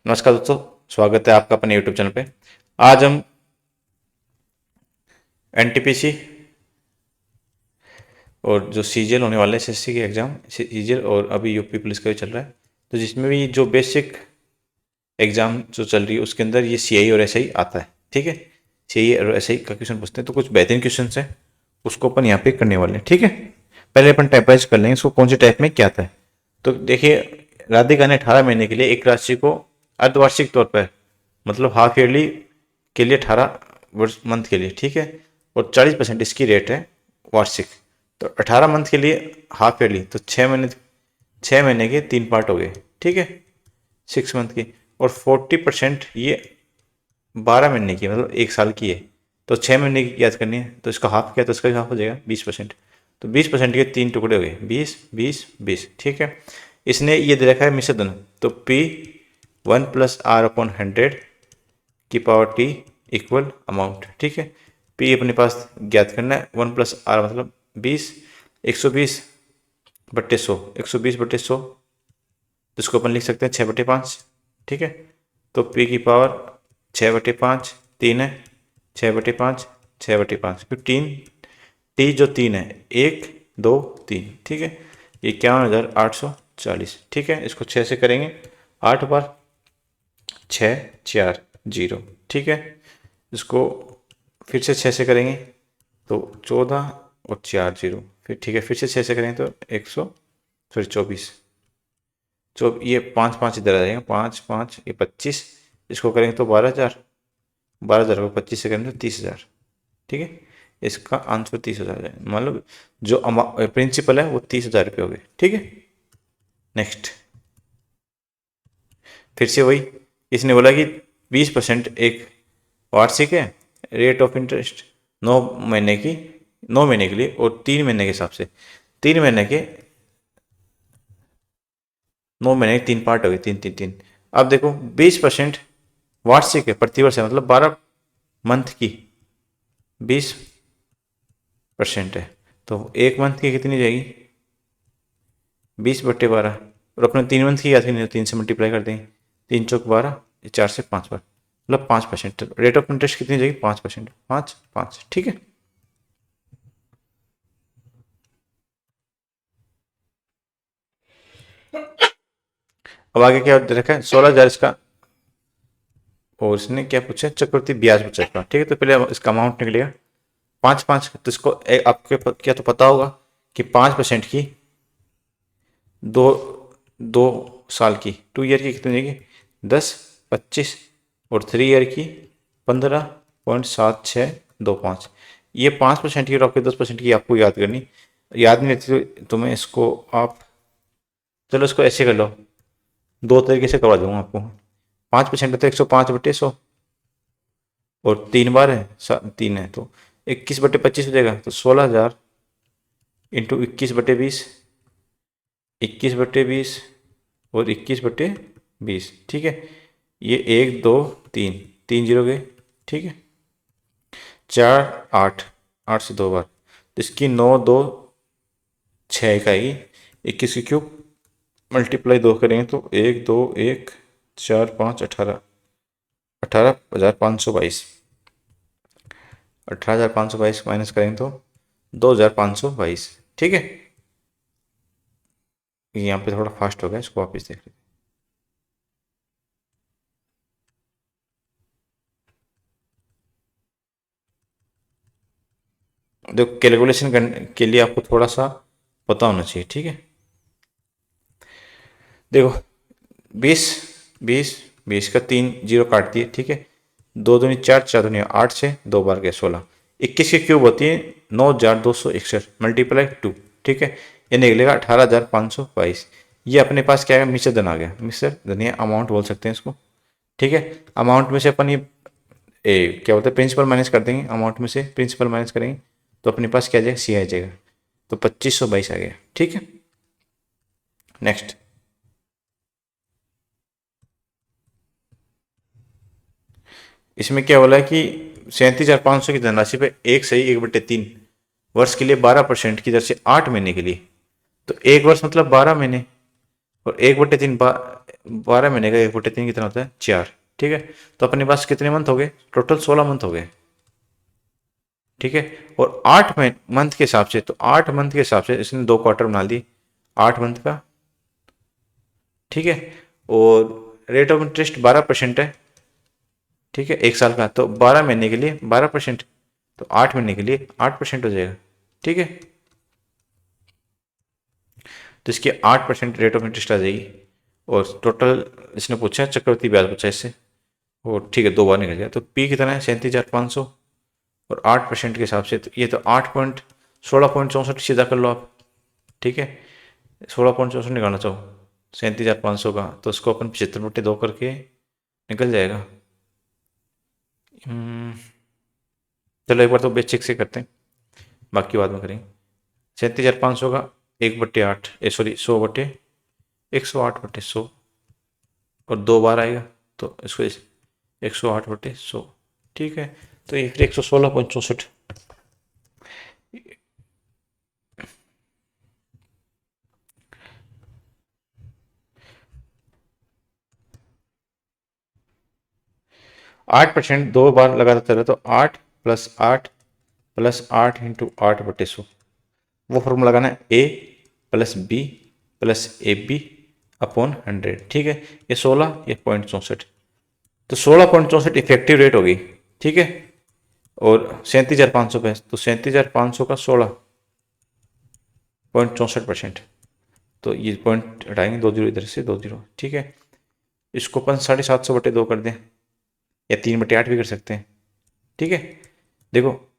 नमस्कार दोस्तों, स्वागत है आपका अपने यूट्यूब चैनल पे। आज हम एनटीपीसी और जो सीजीएल होने वाले हैं एसएससी के एग्ज़ाम, सीजीएल और अभी यूपी पुलिस का भी चल रहा है, तो जिसमें भी जो बेसिक एग्ज़ाम जो चल रही है उसके अंदर ये सीआई और एसआई आता है। ठीक है, सीआई और एसआई का क्वेश्चन पूछते हैं, तो कुछ बेहतरीन क्वेश्चन है उसको अपन यहाँ पे करने वाले हैं। ठीक है, पहले अपन टाइप वाइज कर लेंगे इसको कौन से टाइप में क्या आता है। तो देखिए, राधिका ने 18 महीने के लिए एक राशि को अर्धवार्षिक तौर पर, मतलब हाफ ईयरली के लिए 18 मंथ के लिए, ठीक है, और 40% इसकी रेट है वार्षिक। तो 18 मंथ के लिए हाफ ईयरली, तो 6 महीने के 3 पार्ट हो गए। ठीक है, 6 मंथ की, और 40% ये 12 महीने की, मतलब 1 साल की है। तो 6 महीने की याद करनी है, तो इसका हाफ क्या है, तो इसका हाफ हो जाएगा 20%। तो 20% के 3 टुकड़े हो गए, 20 20 20। ठीक है, इसने ये दे रखा है मिश्रधन, तो P 1 + R/100 की पावर T इक्वल अमाउंट। ठीक है, P अपने पास ज्ञात करना है, 1 + R मतलब 20, 120/100, 120/100, जिसको अपन लिख सकते हैं 6/5। ठीक है, तो P की पावर 6/5 3 है, 6/5 6/5, क्योंकि टी जो 3 है, 1 2 3। ठीक है, ये 51,840। ठीक है, इसको 6 से करेंगे, 8 बार 6 4 0। ठीक है, इसको फिर से 6 से करेंगे तो 14 और 4 0। फिर ठीक है, फिर से 6 से करेंगे तो 24। ये 5 5 इधर आ जाएगा, 5 5 ये 25। इसको करेंगे तो 12,000, 12,000 को 25 से करेंगे तो 30,000। ठीक है, इसका आंसर 30,000 है, मतलब जो प्रिंसिपल है वो 30,000 रुपये हो गए। ठीक है, नेक्स्ट फिर से वही, इसने बोला कि 20% एक वार्षिक है, रेट ऑफ इंटरेस्ट 9 महीने की, 9 महीने के लिए और 3 महीने के हिसाब से, 3 महीने के 9 महीने के 3 पार्ट हो गए, 3 3 3। अब देखो 20% वार्षिक है, प्रतिवर्ष है, मतलब 12 मंथ की 20% है, तो एक मंथ की कितनी जाएगी 20/12। और अपने 3 मंथ की याद करनी, 3 से मल्टीप्लाई कर देंगे, 3 चौक 12, 4 से 5 बार, मतलब 5%। रेट ऑफ इंटरेस्ट कितनी जाएगी 5%, 5 5। ठीक है, अब आगे क्या रखा है, 16,000 इसका, और इसने क्या पूछा, चक्रवृद्धि ब्याज पूछा इसका। ठीक है, तो पहले इसका अमाउंट निकलेगा 5 5। तो इसको आपके क्या तो पता होगा कि 5% की दो 2 साल की, 2 ईयर की कितनी जाएगी 10 25, और 3 ईयर की 15.7625। ये 5% की और आपके 10% की आपको याद करनी, याद नहीं रहती तो तुम्हें इसको आप, चलो इसको ऐसे कर लो, दो तरीके से करवा दूंगा आपको। 5% है तो 105/100, और 3 बार है 3 है तो 21/25 हो जाएगा, तो 16,000 इंटू 21/20, 21/20 और 21/20। ठीक है, ये 1 2 3 3 0 गए। ठीक है, 4 8 8 से 2 बार, तो इसकी 9 2 6 का आएगी, 21 की क्यूब मल्टीप्लाई 2 करेंगे तो 1 2 1 4 5 18, 18,522, 18,522 माइनस करेंगे तो 2,522। ठीक है, यहाँ पे थोड़ा फास्ट हो गया, इसको वापस देख लेते हैं। देखो, कैलकुलेशन करने के लिए आपको थोड़ा सा पता होना चाहिए। ठीक है, देखो 20 20 20 का 3 0 काट दिए। ठीक है, 2 दूनी 4 4 दूनी 8 से 2 बार गए 16, 21 की क्यूब होती है 9,261 मल्टीप्लाई 2। ठीक है, ये निकलेगा 18,522। ये अपने पास क्या है, मिश्र धन आ गया, मिश्र धन अमाउंट बोल सकते हैं इसको। ठीक है, अमाउंट में से अपन ये क्या बोलते हैं, प्रिंसिपल माइनस कर देंगे, अमाउंट में से प्रिंसिपल माइनस करेंगे तो अपने पास क्या आ जाएगा, सी आ जाएगा, तो 2522 आ गया। ठीक है, नेक्स्ट इसमें क्या बोला है कि 37,500 की धनराशि पे 1/3 वर्ष के लिए 12% की दर से 8 महीने के लिए, तो 1 वर्ष मतलब 12 महीने, और 1/3 12 महीने का 1/3 कितना होता है? 4। ठीक है, तो अपने पास कितने मंथ हो गए? टोटल 16 मंथ हो गए। ठीक है, और 8 मंथ के हिसाब से, तो 8 मंथ के हिसाब से इसने 2 क्वार्टर बना दी 8 मंथ का। ठीक है, और रेट ऑफ इंटरेस्ट 12% है। ठीक है, 1 साल का, तो 12 महीने के लिए 12%, तो 8 महीने के लिए 8% हो जाएगा। ठीक है, तो इसकी 8% रेट ऑफ इंटरेस्ट आ जाएगी। और टोटल इसने पूछा है, चक्रवृद्धि ब्याज पूछा है इससे, और ठीक है 2 बार निकल गया। तो पी कितना है? 37,500, और 8% के हिसाब से तो ये तो 8.16.64 सीधा कर लो आप। ठीक है, 16.64 निकालना चाहो 37,500 का, तो उसको अपन 75/2 करके निकल जाएगा। हम्म, चलो एक बार तो बेसिक से करते हैं, बाकी बाद में करेंगे। 37,500 का 1/8, सॉरी 100/108/100, और 2 बार आएगा, तो इसको 108/100। ठीक है, तो ये फिर 116.64। 8% 2 बार लगातार चला, तो 8 + 8 + 8 × 8/100, वो फॉर्मूला लगाना है A + B + AB/100। ठीक है, ये 16, ये 0.64, तो 16.64 इफेक्टिव रेट होगी। ठीक है, और 37,500 पे, तो 37,500 का 16.64%, तो ये पॉइंट हटाएंगे, 2 जीरो इधर से 2 जीरो। ठीक है, इसको अपन 750/2 कर दें, या 3/8 भी कर सकते हैं। ठीक है, देखो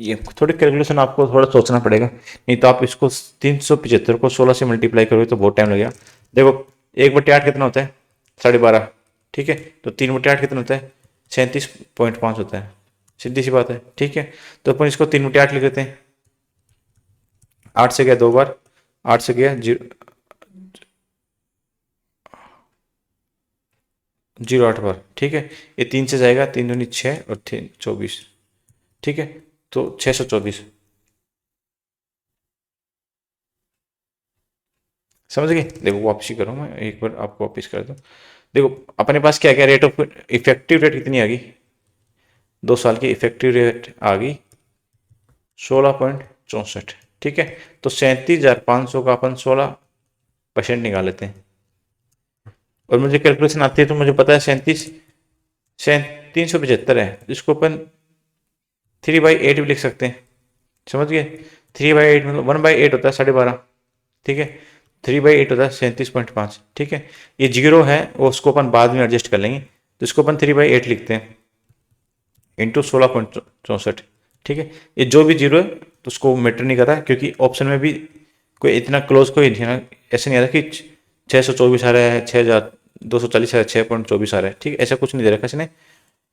ये थोड़ी कैलकुलेशन आपको थोड़ा सोचना पड़ेगा, नहीं तो आप इसको 375 को 16 से मल्टीप्लाई करोगे तो बहुत टाइम लगेगा। देखो 1/8 कितना होता है? 12.5। ठीक है, तो 3/8 कितना होता है? 37.5 होता है। सीधी सी बात है। ठीक है, तो अपन इसको 3/8 लिख लेते हैं। 8 से गया 2 बार, 8 से गया 0.08 बार। ठीक है, ये 3 से जाएगा, 3 दूनी 6 और 3 24। ठीक है, तो 624। समझ गए? देखो वापसी करो, मैं एक बार आपको वापस कर दूँ। देखो अपने पास क्या क्या रेट ऑफ इफेक्टिव रेट कितनी आ गई? 2 साल की इफेक्टिव रेट आ गई 16.64। ठीक है, तो 37,500 का अपन 16% निकाल लेते हैं, और मुझे कैलकुलेशन आती है तो मुझे पता है 375 है, इसको अपन 3/8 भी लिख सकते हैं। समझ गए? 3/8 मतलब 1/8 होता है 12.5। ठीक है, 3/8 होता है 37.5। ठीक है, ये जीरो है वो उसको अपन बाद में एडजस्ट कर लेंगे, तो इसको अपन 3/8 लिखते हैं इंटू 16.64। ठीक है, ये जो भी जीरो है तो उसको मैटर नहीं कर रहा है, क्योंकि ऑप्शन में भी कोई इतना क्लोज कोई नहीं है ना, ऐसे नहीं आ रहा कि 624 आ रहा है, 6,240 आ रहा है, 6.24 आ रहा है। ठीक है, ऐसा कुछ नहीं दे रखा इसने,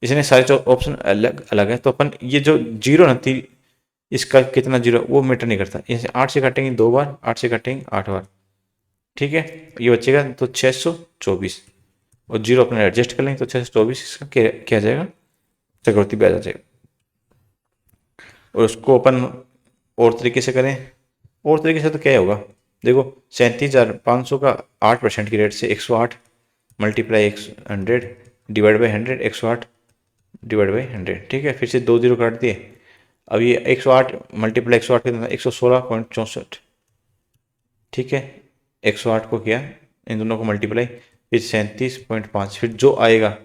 इसने सारे ऑप्शन अलग अलग है। तो अपन ये जो जीरो ना थी, इसका कितना जीरो वो मैटर नहीं करता। इसे 8 से काटेंगे 2 बार, 8 से काटेंगे 8 बार। ठीक है, ये बचेगा तो 624, और जीरो अपने एडजस्ट कर लेंगे, तो 624 इसका क्या आ जाएगा? चक्रवृद्धि ब्याज आ जाएगा। और उसको अपन और तरीके से करें, और तरीके से तो क्या होगा? देखो 37,500 का 8% की रेट से 108 multiply 100 divide by 100, 108 divide by 100। ठीक है, फिर से 2 जीरो काट दिए। अब ये 108 मल्टीप्लाई 108 कितना? 116.64। ठीक है, 108 को किया इन दोनों को मल्टीप्लाई, फिर 37.5, फिर जो आएगा।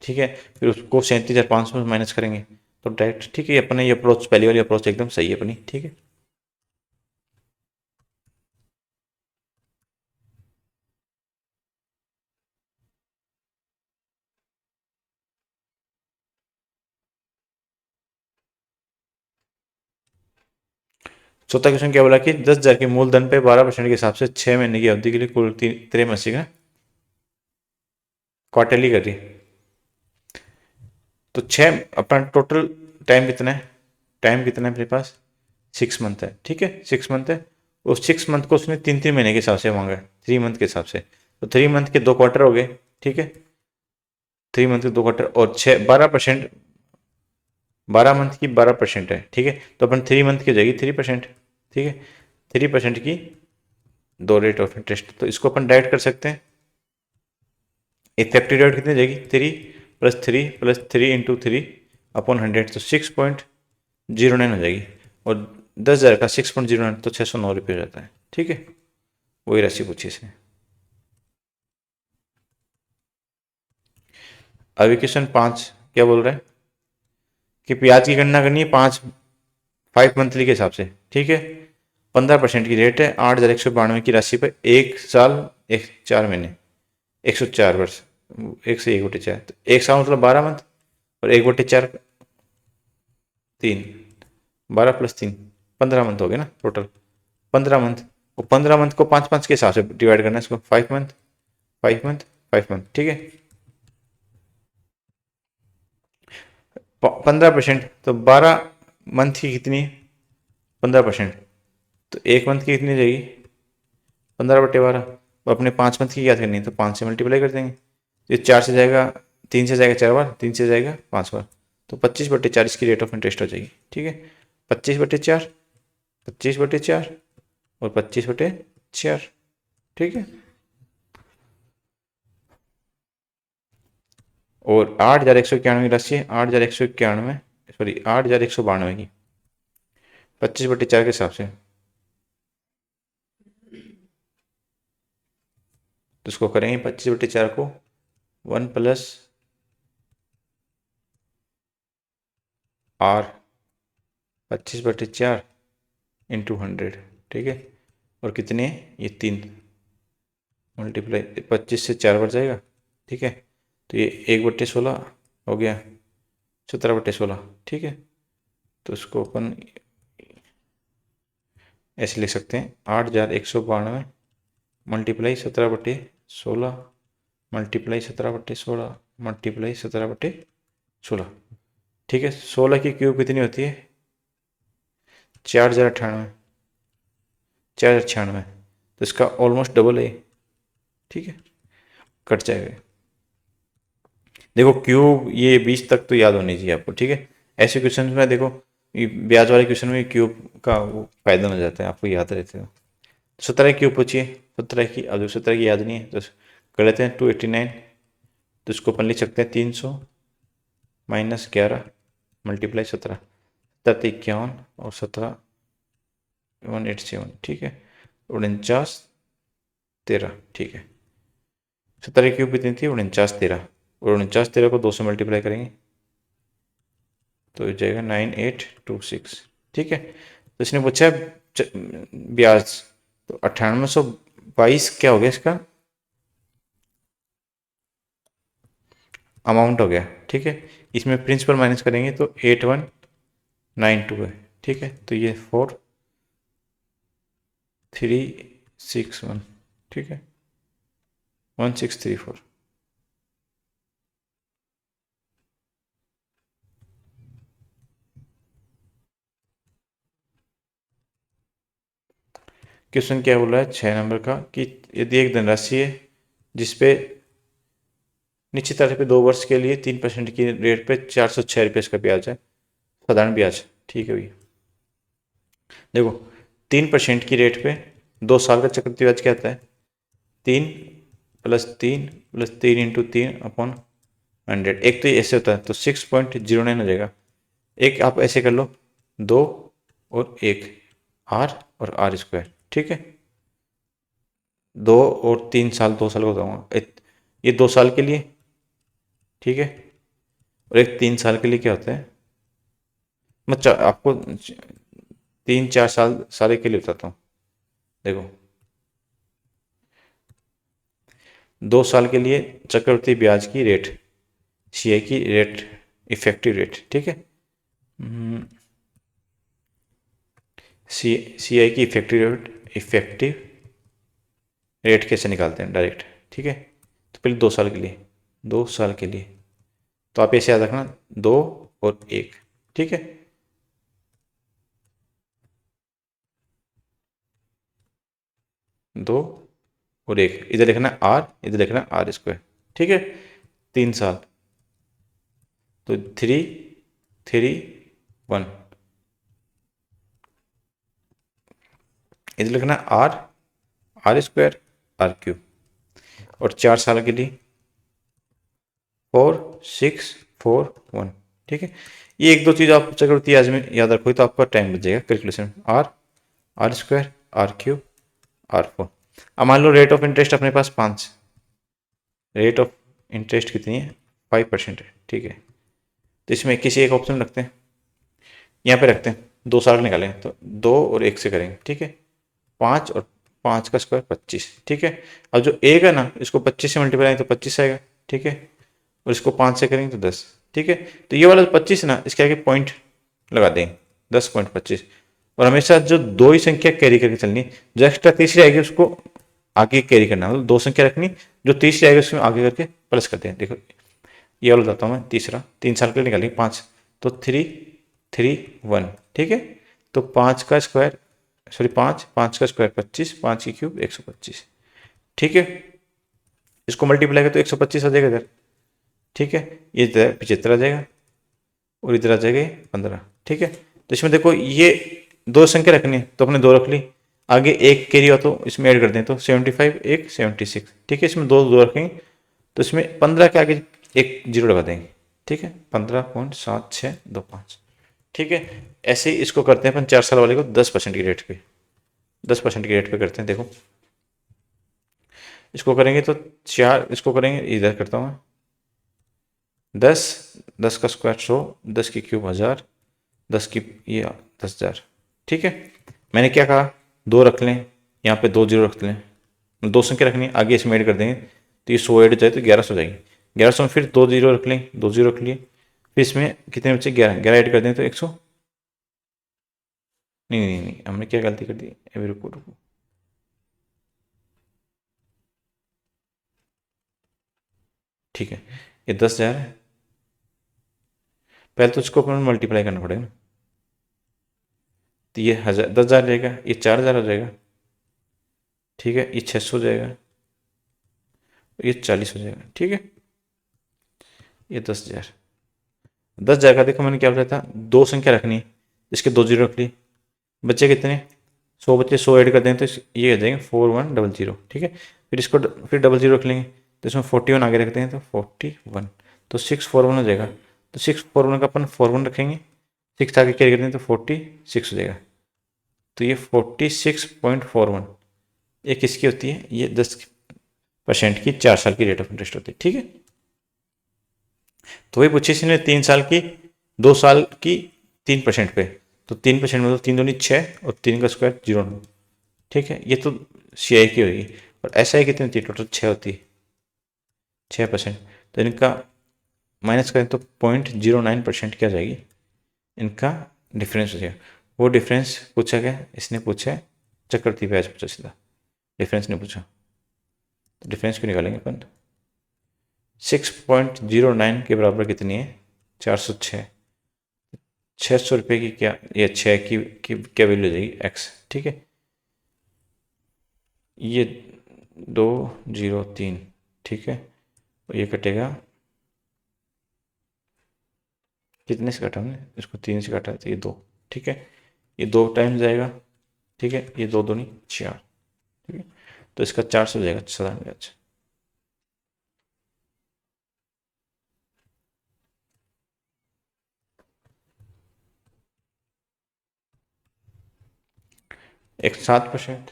ठीक है, फिर उसको 37,500 में माइनस करेंगे, तो डायरेक्ट। ठीक है, अपने ये अप्रोच, पहली वाली अप्रोच एकदम सही है अपनी। ठीक है, चौथा क्वेश्चन क्या बोला कि 10,000 के मूलधन पे 12% के हिसाब से 6 महीने की अवधि के लिए कुल त्रैमासिक है क्वार्टरली कर रही। तो 6 अपना टोटल टाइम कितना है? टाइम कितना है अपने पास? 6 मंथ है। ठीक है, 6 मंथ है, उस 6 मंथ को उसने 3 3 महीने के हिसाब से मांगा है, 3 मंथ के हिसाब से। तो 3 मंथ के 2 क्वार्टर हो गए। ठीक है, 3 मंथ के 2 क्वार्टर, और 12%, 12 मंथ की 12% है। ठीक है, तो अपन 3 मंथ की हो जाएगी 3%। ठीक है, 3% की दो रेट ऑफ इंटरेस्ट, तो इसको अपन डायरेक्ट कर सकते हैं। इफेक्टिव रेट कितनी जाएगी, 3 + 3 इंटू 3/100, तो 6.09 हो जाएगी। और 10,000 का 6.09 तो 609 रुपये हो जाता है। ठीक है, वही राशि पूछी इसने। अभी क्वेश्चन 5 क्या बोल रहा है कि ब्याज की गणना करनी है 5 मंथली के हिसाब से। ठीक है, 15% की रेट है 8,192 की राशि पर 1 साल 4 महीने 104 वर्ष, 1 से 1/4, तो 1 साल मतलब 12 मंथ, और 1/4 3, 12 + 3 15 मंथ हो गए ना टोटल, 15 मंथ। और 15 मंथ को 5-5 के हिसाब से डिवाइड करना है इसको, 5 मंथ 5 मंथ 5 मंथ। ठीक है, 15%, तो 12 मंथ की कितनी है, 15%, तो 1 मंथ की कितनी रहेगी, 15/12। तो अपने 5 मंथ की याद करनी है, तो 5 से मल्टीप्लाई कर देंगे, ये 4 से जाएगा, 3 से जाएगा 4 बार, 3 से जाएगा 5 बार, तो 25/4 इसकी रेट ऑफ इंटरेस्ट हो जाएगी। ठीक है, 25/4, 25/4 और 25/4। ठीक है, और 8,191 की राशि है, 8,191, सॉरी 8,192 की 25/4 के हिसाब से, तो इसको करेंगे 25/4 को 1 + R 25/4 इंटू 100। ठीक है, और कितने, ये 3 मल्टीप्लाई 25 से 4 बढ़ जाएगा। ठीक है, तो ये 1/16 हो गया, 17/16। ठीक है, तो इसको अपन ऐसे लिख सकते हैं, 8,192 मल्टीप्लाई 17/16 मल्टीप्लाई 17/16 मल्टीप्लाई 17/16। ठीक है, 16 की क्यूब कितनी होती है, 4,098, 4,096, तो इसका ऑलमोस्ट डबल है। ठीक है, कट जाएगा। देखो क्यूब ये 20 तक तो याद होनी चाहिए आपको। ठीक है, ऐसे क्वेश्चन में देखो, ब्याज वाले क्वेश्चन में क्यूब का वो फायदा हो जाता है, आपको याद रहते हो। 17 की क्यूब पूछिए, 17 की, अब 17 की याद नहीं है तो कर लेते हैं 289, तो इसको अपन लिख सकते हैं 300 - 11 मल्टीप्लाई 17, 17 × 51 और 17 187। ठीक है, 49 13। ठीक है, 17 की क्यूब कितनी थी, 49 13, और 49 13 को 2 से मल्टीप्लाई करेंगे तो हो जाएगा 9826। ठीक है, तो इसने पूछा है ब्याज, तो 9822 क्या हो गया इसका अमाउंट हो गया। ठीक है, इसमें प्रिंसिपल माइनस करेंगे तो 8192 है। ठीक है, तो ये 4361। ठीक है, 1634। क्वेश्चन क्या बोला है 6 नंबर का कि यदि एक धनराशि है जिसपे निश्चित राशि पे 2 वर्ष के लिए 3% की रेट पे 406 रुपये का ब्याज है, साधारण ब्याज। ठीक है भैया, देखो 3% की रेट पे 2 साल का चक्रवृद्धि ब्याज क्या आता है, 3 + 3 + 3 इंटू 3/100। एक तो ये ऐसे होता है तो 6.09 हो जाएगा। एक आप ऐसे कर लो, 2 और 1, आर और R²। ठीक है, 2 और 3 साल, 2 साल को बताऊँगा, ये 2 साल के लिए। ठीक है, और एक 3 साल के लिए क्या होता है, मैं आपको 3-4 साल सारे के लिए बताता हूँ। देखो 2 साल के लिए चक्रवृद्धि ब्याज की रेट, CI की रेट, इफेक्टिव रेट। ठीक है, CI की इफेक्टिव रेट कैसे निकालते हैं डायरेक्ट। ठीक है, तो पहले 2 साल के लिए, 2 साल के लिए तो आप ऐसे याद रखना 2 और 1। ठीक है, 2 और 1, इधर लिखना R, इधर लिखना R²। ठीक है, 3 साल तो 331, इधर लिखना आर स्क्वायर आर क्यूब, और 4 साल के लिए 4 6 4 1। ठीक है, ये एक दो चीज़ आप चक्रवृद्धि आज में याद रखोगे तो आपका टाइम बच जाएगा calculation. R R square R cube R 4। अब मान लो रेट ऑफ इंटरेस्ट अपने पास 5, रेट ऑफ इंटरेस्ट कितनी है 5% है। ठीक है, तो इसमें किसी एक ऑप्शन रखते हैं, यहाँ पे रखते हैं 2 साल निकालें तो 2 और 1 से करेंगे। ठीक है, 5 और 5 का स्क्वायर 25। ठीक है, अब जो एक है ना इसको 25 से मल्टीप्लाई तो 25 आएगा। ठीक है, और इसको 5 से करेंगे तो 10। ठीक है, तो ये वाला 25 है ना इसके आगे पॉइंट लगा देंगे 10.25, और हमेशा जो दो ही संख्या कैरी करके चलनी, जो एक्स्ट्रा तीसरी आएगी उसको आगे कैरी करना, मतलब 2 संख्या रखनी, जो तीसरी आएगी उसमें आगे करके प्लस करते हैं। देखो ये वाला बताता हूँ मैं, तीसरा 3 साल के लिए निकालेंगे 5, तो 3 3 1। ठीक है, तो 5 का स्क्वायर सॉरी 5 का स्क्वायर 25, 5 की क्यूब 125। ठीक है, इसको मल्टीप्लाई करें तो 125 आ जाएगा इधर। ठीक है, ये 75 आ जाएगा, और इधर आ जाएगा 15। ठीक है, तो इसमें देखो ये दो संख्या रखनी है तो अपने 2 रख ली, आगे एक कैरी हो तो इसमें ऐड कर दें तो 75 एक 76। ठीक है, इसमें दो दो रखेंगे तो इसमें 15 के आगे एक जीरो लगा देंगे। ठीक है, 15.7625। ठीक है, ऐसे ही इसको करते हैं अपन 4 साल वाले को 10% की रेट पे, 10% की रेट पे करते हैं। देखो इसको करेंगे तो 4, इसको करेंगे इधर करता हूँ मैं 10, 10 का स्क्वायर 100, 10 की क्यूब 1000, 10 की ये 10,000। ठीक है, मैंने क्या कहा 2 रख लें, यहाँ पे 2 जीरो रख लें, 2 संख्या रखनी है आगे इसमें ऐड कर देंगे तो ये 100 ऐड जाए तो 1100 जाएगी। 1100 में फिर 2 जीरो रख लें, 2 जीरो रख लिए, फिर इसमें कितने बच्चे 11, 11 ऐड कर दें तो 100। नहीं नहीं नहीं, हमने क्या गलती कर दी, अभी रुको रुको, ठीक है, ये 10,000 है, पहले तो इसको अपन मल्टीप्लाई करना पड़ेगा, तो ये 10,000 रहेगा, ये 4,000 हो जाएगा। ठीक है, ये 600 हो जाएगा, ये 40 हो जाएगा। ठीक है, ये 10,000, 10,000 का देखो मैंने क्या बताया था, 2 संख्या रखनी है, इसके 2 जीरो रख ली, बच्चे कितने 100 बच्चे, 100 ऐड कर दें तो ये हो जाएंगे 4100। ठीक है, फिर इसको फिर डबल जीरो रख लेंगे तो इसमें 41 आगे रखते हैं तो 41, तो 641 हो जाएगा। तो 641 का अपन 41 रखेंगे, 6 आगे कैरी करते हैं तो 46 हो जाएगा। तो ये 46.41 ये किसकी होती है, ये 10% की 4 साल की रेट ऑफ इंटरेस्ट होती है। ठीक है, तो वही पूछी इसने 3 साल की 2 साल की 3% पे, तो 3% मतलब 3 दूनी 6 और 3 का स्क्वायर 0। ठीक है, ये तो सी आई की होगी, और एस आई कितनी होती है टोटल 6 होती है, 6%, तो इनका माइनस करें तो 0.09% क्या जाएगी, इनका डिफरेंस हो जाएगा। वो डिफरेंस पूछा गया, इसने पूछा है चक्रवृद्धि ब्याज पूछा, सीधा डिफरेंस नहीं पूछा, तो डिफरेंस क्यों निकालेंगे अपन, 6.09 के बराबर कितनी है 406, 600 रुपये की क्या, ये 6 की क्या वैल्यू हो जाएगी एक्स। ठीक है, ये 203। ठीक है, और ये कटेगा कितने से काटा हमने, इसको 3 से काटा तो ये 2। ठीक है, ये 2 टाइम जाएगा। ठीक है, ये 2 दूनी 4। ठीक है, तो इसका 400 हो जाएगा साधारण ब्याज। एक 7%,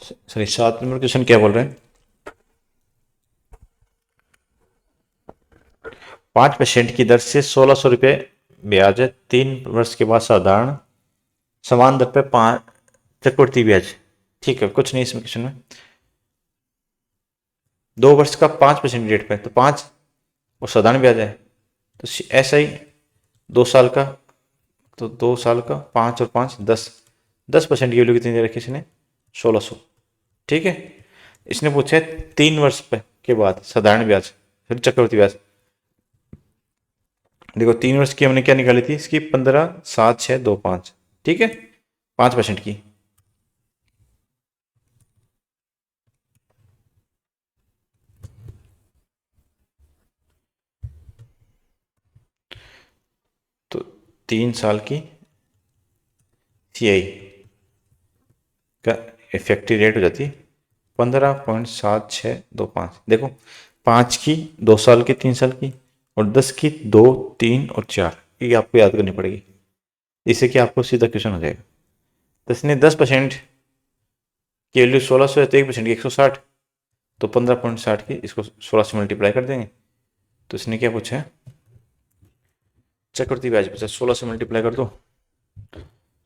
सॉरी 7 नंबर क्वेश्चन क्या बोल रहे हैं, 5% की दर से 1,600 रुपये ब्याज है, 3 वर्ष के बाद साधारण समान दर पे 5 चक्रवृद्धि ब्याज। ठीक है, कुछ नहीं इसमें क्वेश्चन में, 2 वर्ष का 5% रेट पे तो 5 और साधारण ब्याज है, तो ऐसा ही 2 साल का, तो 2 साल का 5 और 5 10, 10% की वैल्यू कितनी दे रखी इसने 1,600। ठीक है, इसने पूछा है 3 वर्ष पे के बाद साधारण ब्याज फिर चक्रवृद्धि ब्याज। देखो 3 वर्ष की हमने क्या निकाली थी इसकी 15, 7, 6, 2, 5। ठीक है, 5% की, तो 3 साल की सी आई का इफेक्टिव रेट हो जाती है 15.7625। देखो 5 की 2 साल की 3 साल की और 10 की 2 3 और 4, ये आपको याद करनी पड़ेगी। इससे कि आपको सीधा क्वेश्चन हो जाएगा। तो इसने 10% की वैल्यू 1600 है तो 1% की 160, तो 15.60 की इसको 16 से मल्टीप्लाई कर देंगे। तो इसने क्या पूछा है, चक्रवृद्धि ब्याज पूछा, 16 से मल्टीप्लाई कर दो,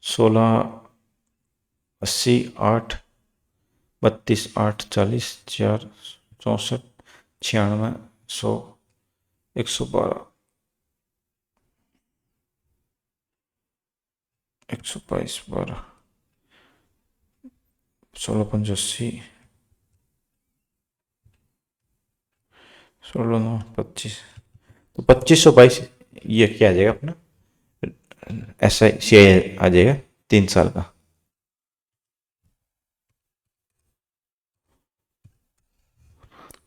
16 80 8 32 8 40 4 64 96 100 112 122 12 16 5 80 16 9 25, तो 2522 ये क्या आ जाएगा अपना SICI आ जाएगा 3 साल का।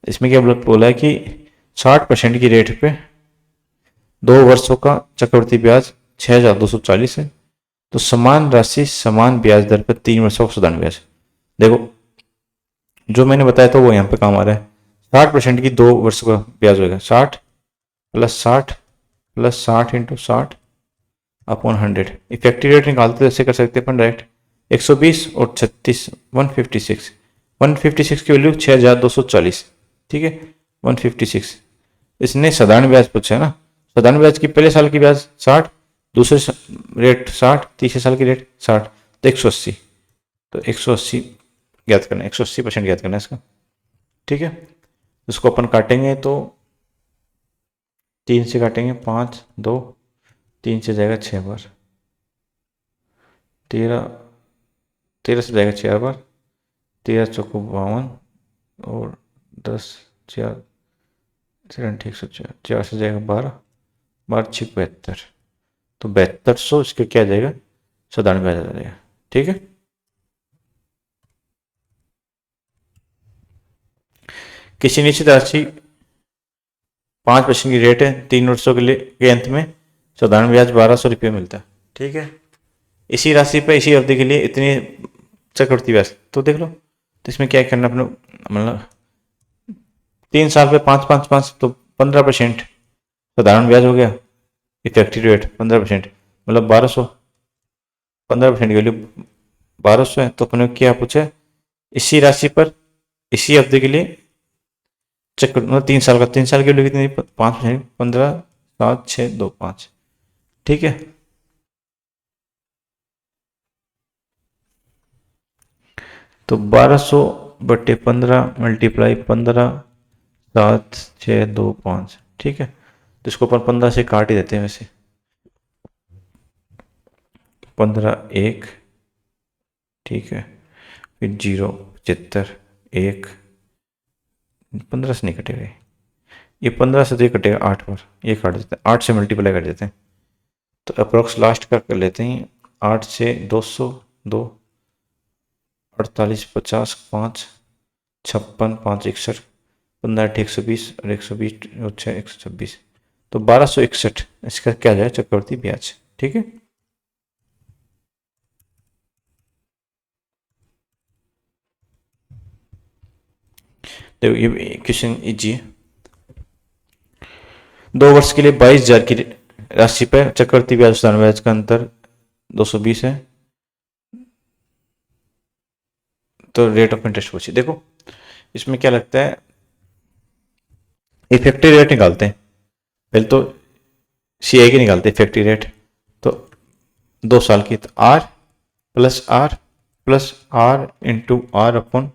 इसमें क्या बोला है कि 60% की रेट पे 2 वर्षों का चक्रवृद्धि ब्याज 6240 है, तो समान राशि समान ब्याज दर पर 3 वर्षों का साधारण ब्याज। देखो जो मैंने बताया था वो यहाँ पे काम आ रहा है। 60% की 2 वर्षों का ब्याज होगा 60 plus 60 plus 60 into 60 upon 100। Effective rate निकालते तो ऐसे कर सकते हैं अपन डायरेक्ट 120 और 36 156 की वैल्यू 6240, ठीक है 156। इसने साधारण ब्याज पूछा है ना, साधारण ब्याज की पहले साल की ब्याज 60, दूसरे रेट 60, तीसरे साल की रेट 60, तो 180, तो 180 ज्ञात करना है, 180% ज्ञात करना है इसका, ठीक है। इसको अपन काटेंगे तो 3 से काटेंगे 5 2 3 से जाएगा 6 बार, 13 13 से जाएगा 4 बार, 13 चौको 52 और 10 4 104, 4 से जाएगा 12 12 6 72, तो 7200 इसके क्या जाएगा साधारण ब्याज आ जाएगा, ठीक है। किसी निश्चित राशि 5% की रेट है 3 वर्षों के लिए के अंत में साधारण ब्याज 1200 रुपये मिलता है, ठीक है। इसी राशि पर इसी अवधि के लिए इतनी चक्रवृद्धि ब्याज, तो देख लो तो इसमें क्या करना अपने, मतलब 3 साल पे 5 तो 15% साधारण ब्याज हो गया, इफेक्टिव रेट 15%, मतलब 1200, 15% की वैल्यू 1200 है। तो अपने क्या पूछा, इसी राशि पर इसी अवधि के लिए चक्र मतलब 3 साल का, 3 साल की वैल्यू कितनी, 5%, 15 7 6 2 5, ठीक है। तो 1200/15 मल्टीप्लाई 15 7 6 2 5, ठीक है। तो इसको अपन 15 से काट ही देते हैं वैसे, 15 1, ठीक है, फिर 0 75 1, 15 से नहीं कटेगा ये 15 से तो ये कटेगा 8 बार, ये काट देते हैं, 8 से मल्टीप्लाई कर देते हैं, तो अप्रोक्स लास्ट का कर लेते हैं 8 से 200 2 48 50 5 56 5 61 15 120 और 120 और 6 126, तो 1261 इसका क्या जाए चक्रवृद्धि ब्याज, ठीक है। देखो ये क्वेश्चन इजी है। 2 वर्ष के लिए 22,000 की राशि पर चक्रवृद्धि ब्याज साधारण ब्याज का अंतर 220 है, तो रेट ऑफ इंटरेस्ट पूछिए। देखो इसमें क्या लगता है, इफेक्टिव रेट निकालते हैं पहले, तो CI की निकालते हैं इफेक्टिव रेट, तो 2 साल की, तो R plus R into R upon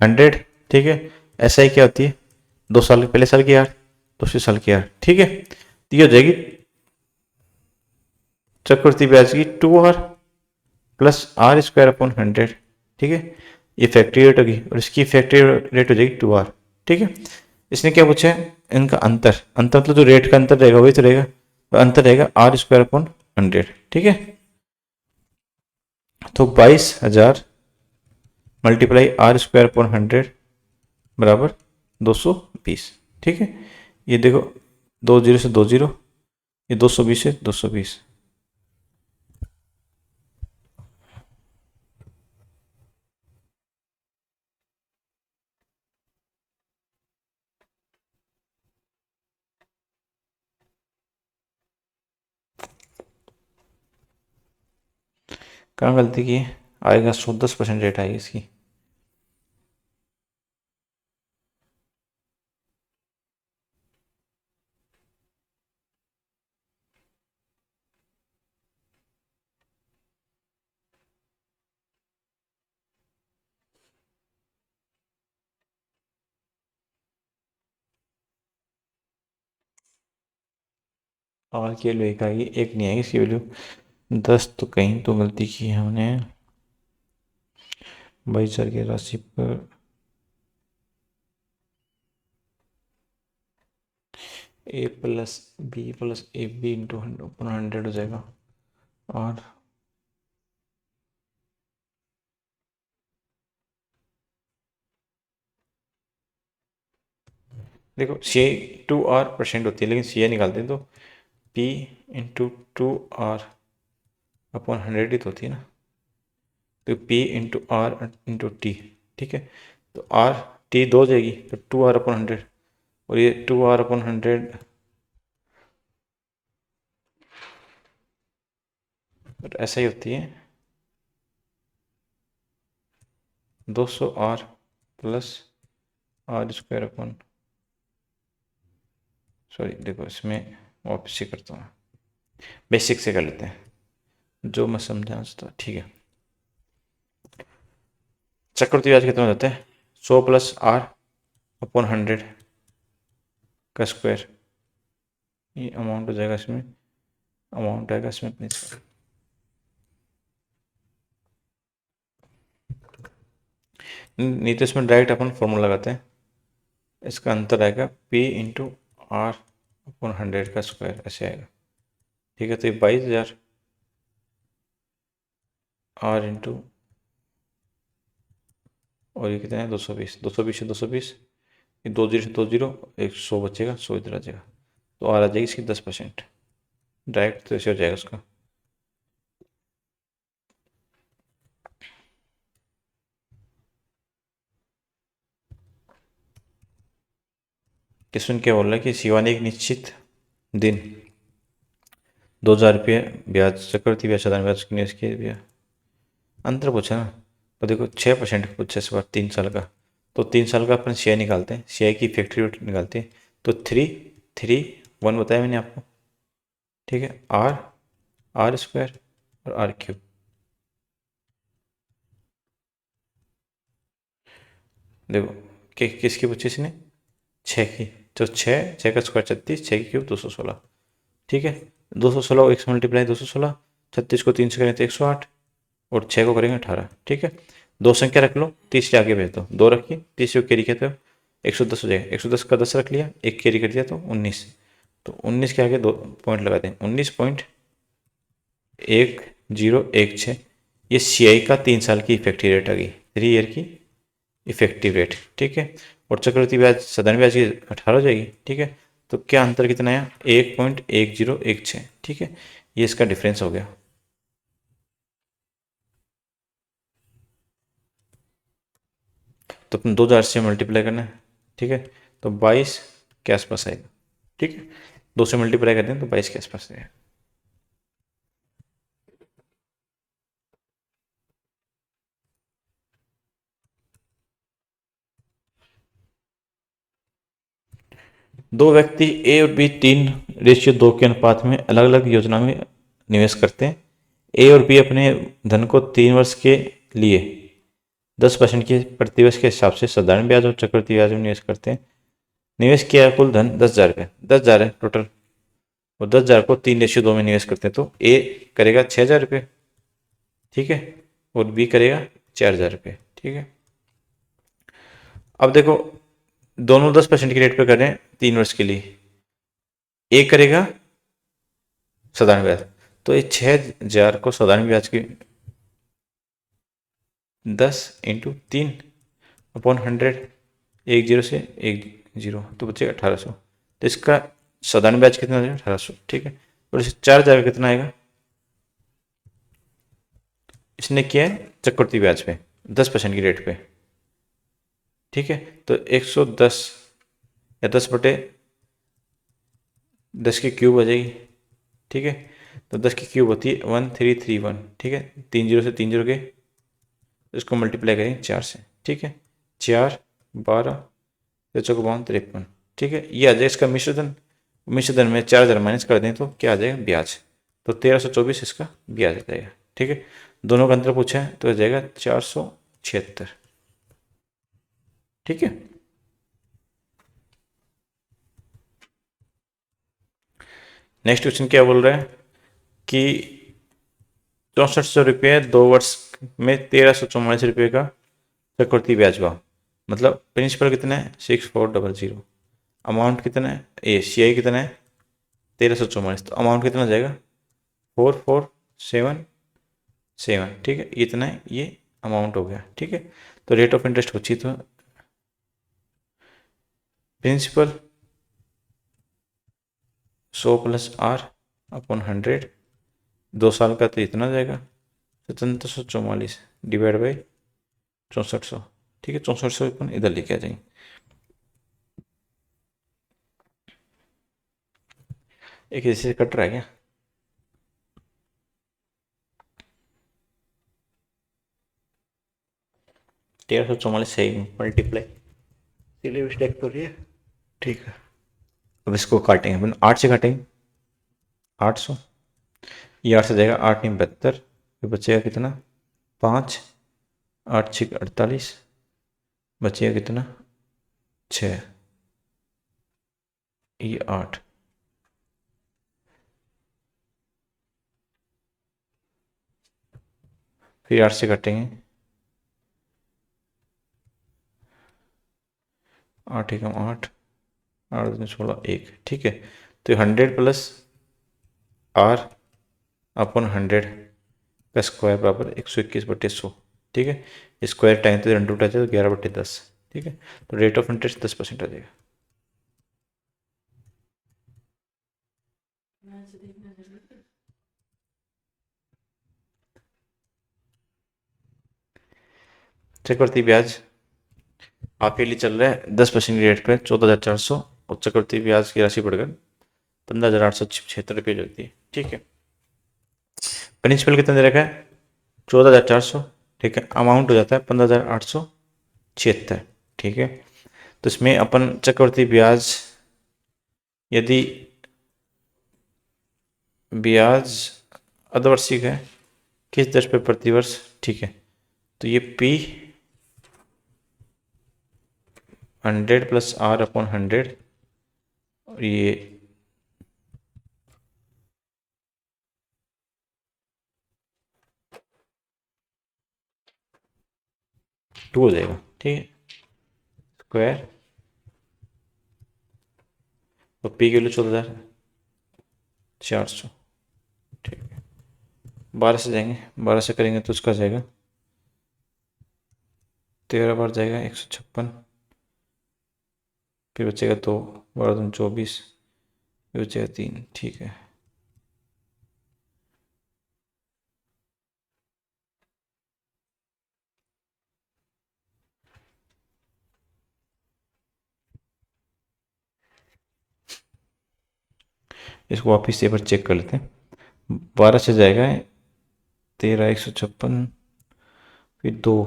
100, ठीक है। SI क्या होती है, 2 साल पहले साल की R, दूसरे साल की R, ठीक है। तो ये हो जाएगी चक्रवृद्धि ब्याज की 2R प्लस R² अपॉन 100, ठीक है। ये फैक्ट्री रेट होगी और इसकी फैक्ट्री रेट हो जाएगी 2R, ठीक है। इसने क्या पूछा है, इनका अंतर, अंतर मतलब जो रेट का अंतर रहेगा वही तो रहेगा, तो अंतर रहेगा R² अपॉन 100, ठीक है। तो 22,000 मल्टीप्लाई R² अपॉन 100 बराबर 220, ठीक है। ये देखो 2 0 से 2 0, ये 220 से 220, कहाँ गलती की है? आएगा 10% रेट आएगी इसकी। आर की वैल्यू एक आएगी, एक नहीं आएगी इसकी वैल्यू 10। तो कहीं तो गलती की है हमने। 22,000 की राशि पर A plus B plus A B into 100 हो जाएगा। और देखो सी टू आर परसेंट होती है, लेकिन सी ए निकालते हैं तो पी इंटू 2R अपॉन 100 ही तो होती है ना। तो P into R into T, ठीक है। तो आर टी दो हो जाएगी, तो 2R अपॉन 100, और ये 2R अपॉन 100 ऐसा ही होती है 200R plus R square upon, sorry देखो इसमें वापस से करता हूँ, बेसिक से कर लेते हैं जो मैं समझा था, ठीक है। चक्रवृद्धि ब्याज कितना हो जाता है? 100 प्लस आर अपॉन 100 का स्क्वायर, ये अमाउंट हो जाएगा इसमें, अमाउंट आएगा इसमें अपने नहीं तो इसमें डायरेक्ट अपन फॉर्मूला लगाते हैं। इसका अंतर आएगा पी इंटू आर अपॉन 100 का स्क्वायर, ऐसे आएगा, ठीक है। तो ये 22,000 आर इंटू, और ये कितना है 220, 220 से 220, ये 2 से 2 एक 100 बचेगा, 100 इधर आ जाएगा, तो आर आ जाएगी इसकी 10%। डायरेक्ट तो ऐसे हो जाएगा उसका। क्वेश्चन क्या बोल रहा है कि शिवानी एक निश्चित दिन 2,000 रुपये ब्याज चक्रवृद्धि ब्याज साधारण ब्याज की निवेश किए ब्याज अंतर पूछा ना। तो देखो 6% पूछा इस बार 3 साल का, तो 3 साल का अपन शेयर निकालते हैं, शेयर की फैक्ट्री रेट निकालते हैं। तो 3, 3, 1 बताया मैंने आपको, ठीक है। आर, आर स्क्वायर और आर क्यूब। देखो किसकी पूछी इसने? 6 की। तो 6 का स्क्वायर 36, 6 की क्यूब 216, ठीक है। 216 एक से मल्टीप्लाई 216, 36 को 3 से करें तो 108, और 6 को करेंगे 18, ठीक है। दो संख्या रख लो, 30 से आगे भेज दो, 2 रखिए, 30 को कैरी किया तो 110 हो जाएगा, 110 का 10 रख लिया, एक कैरी कर दिया तो 19, तो 19 के आगे 2 पॉइंट लगा दें, 19.1016। ये सी आई का 3 साल की इफेक्टिव रेट आ गई, 3 ईयर की इफेक्टिव रेट, ठीक है। और चक्रवृद्धि ब्याज साधारण ब्याज की 18 हो जाएगी, ठीक है। तो क्या अंतर कितना आया? 1.1016, ठीक है। ये इसका डिफरेंस हो गया। तो अपन 2,000 से मल्टीप्लाई करना है, ठीक है। तो 22 के आसपास आएगा, ठीक है। 2 से मल्टीप्लाई करते हैं तो 22 के आसपास आएगा। दो व्यक्ति ए और बी 3:2 के अनुपात में अलग अलग योजना में निवेश करते हैं। ए और बी अपने धन को 3 वर्ष के लिए 10% के प्रतिवर्ष के हिसाब से साधारण ब्याज और चक्रवृद्धि ब्याज में निवेश करते हैं। निवेश किया कुल धन 10,000 रुपये, 10,000 है टोटल, और 10,000 को 3:2 में निवेश करते हैं। तो ए करेगा 6,000 रुपये, ठीक है, और बी करेगा 4,000 रुपये, ठीक है। अब देखो दोनों 10% की रेट पे कर रहे हैं 3 वर्ष के लिए। ए करेगा साधारण ब्याज, तो ये 6,000 को साधारण ब्याज की 10 × 3 अपॉन 100, 10 से 10, तो बचेगा 1,800। तो इसका साधारण ब्याज कितना हो जाएगा? 1,800, ठीक है। और इसे 4,000 कितना आएगा? इसने किया है चक्रवृद्धि ब्याज पे 10% की रेट पे, ठीक है। तो 110 या 10/10 की क्यूब आ जाएगी, ठीक है। तो 10 की क्यूब होती है 1331, ठीक है। 3 जीरो से 3 जीरो गए, इसको मल्टीप्लाई करें 4 से, ठीक है। 4 12 चौको 52 53, ठीक है। ये आ जाएगा इसका मिश्रधन। मिश्रधन में 4000 माइनस कर दें तो क्या आ जाएगा, ब्याज। तो 1324 इसका ब्याज आ जाएगा, ठीक है। दोनों का अंतर पूछा है तो आ जाएगा 476, ठीक है। नेक्स्ट क्वेश्चन क्या बोल रहा है कि 6400 रुपये 2 वर्ष में 1344 रुपये का चक्रवृद्धि ब्याज हुआ। मतलब प्रिंसिपल कितना है 6400, अमाउंट कितना है, ए सी आई कितना है 1344, तो अमाउंट कितना हो जाएगा 4477, ठीक है। इतना है, ये अमाउंट हो गया, ठीक है। तो रेट ऑफ इंटरेस्ट होची तो प्रिंसिपल 100 प्लस आर अपॉन 100, 2 साल का तो इतना जाएगा 1744 डिवाइड बाई 6400, ठीक है। 6400 अपन इधर लेके आ जाएंगे। एक ऐसे कट रहा है क्या, तेरह सौ चौवालीस सही मल्टीप्लाई, इसलिए मिस्टेक तो रही है, ठीक है। अब इसको काटेंगे अपन, 8 से काटेंगे 800, ये 8 से जाएगा 8 नहीं 72, फिर बचेगा कितना 5, 8 6 48, बचेगा कितना 6, ये 8, फिर 8 से काटेंगे 8 एकम 8, 8 दूनी 16 1, ठीक है। तो 100 प्लस आर अपन 100 का स्क्वायर बराबर 121/100, ठीक है। स्क्वायर टाइम तो अंडर रूट आ जाए तो 11/10, ठीक है। तो रेट ऑफ इंटरेस्ट 10% आ जाएगा। चक्रवृद्धि ब्याज आपके लिए चल रहा है 10% रेट पे 14,400, और चक्रवृद्धि ब्याज की राशि बढ़कर 15,876 रुपये लगती है, ठीक है। प्रिंसिपल कितना दे रखा है 14,400, ठीक है। अमाउंट हो जाता है 15,876, ठीक है। तो इसमें अपन चक्रवृद्धि ब्याज, यदि ब्याज अर्धवार्षिक है किस दर पे प्रतिवर्ष, ठीक है। तो ये P 100 प्लस आर अपॉन 100, और ये टू हो जाएगा, ठीक है। स्क्वायर और P की वैल्यू 14,400, ठीक है। 12 से जाएंगे, 12 से करेंगे तो उसका जाएगा 13 बार जाएगा 156, फिर बचेगा 2, 12 दूनी 24, फिर बचेगा 3, ठीक है। इसको वापिस से एक बार चेक कर लेते हैं। 12 से जाएगा 13 156, फिर 2